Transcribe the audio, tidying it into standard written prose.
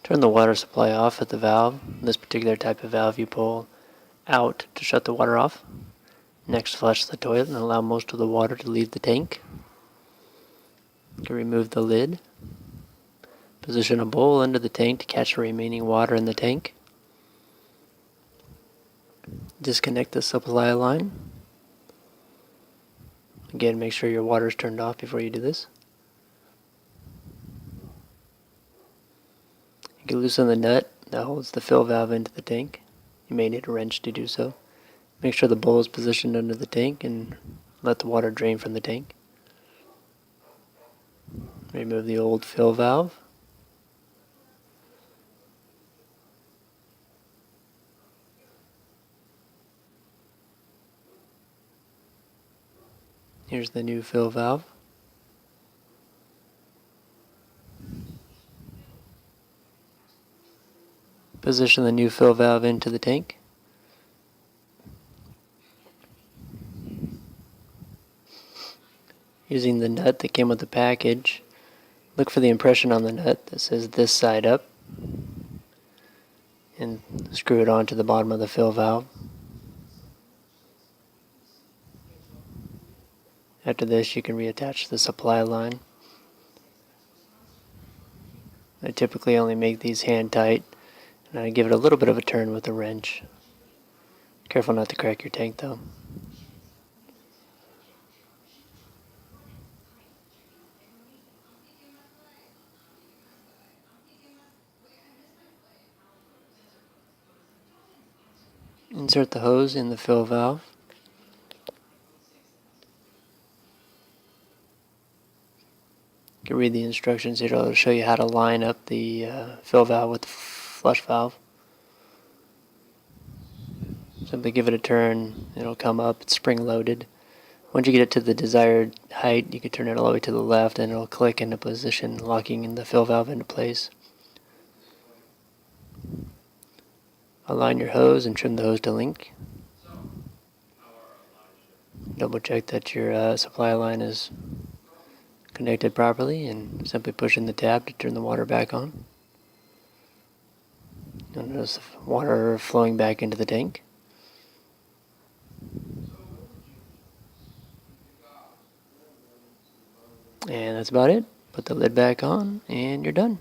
Turn the water supply off at the valve. This particular type of valve you pull out to shut the water off. Next, flush the toilet and allow most of the water to leave the tank. You can remove the lid. Position a bowl under the tank to catch the remaining water in the tank. Disconnect the supply line. Again, make sure your water is turned off before you do this. You can loosen the nut that holds the fill valve into the tank. You may need a wrench to do so. Make sure the bowl is positioned under the tank and let the water drain from the tank. Remove the old fill valve. Here's the new fill valve. Position the new fill valve into the tank. Using the nut that came with the package, look for the impression on the nut that says this side up and screw it onto the bottom of the fill valve. After this, you can reattach the supply line. I typically only make these hand tight, and I give it a little bit of a turn with a wrench. Careful not to crack your tank though. Insert the hose in the fill valve. You can read the instructions here. It'll show you how to line up the fill valve with the flush valve. Simply give it a turn. It'll come up. It's spring loaded. Once you get it to the desired height, you can turn it all the way to the left and it'll click into position, locking in the fill valve into place. Align your hose and trim the hose to link. Double check that your supply line is connected properly and simply push in the tab to turn the water back on. You'll notice the water flowing back into the tank. And that's about it. Put the lid back on and you're done.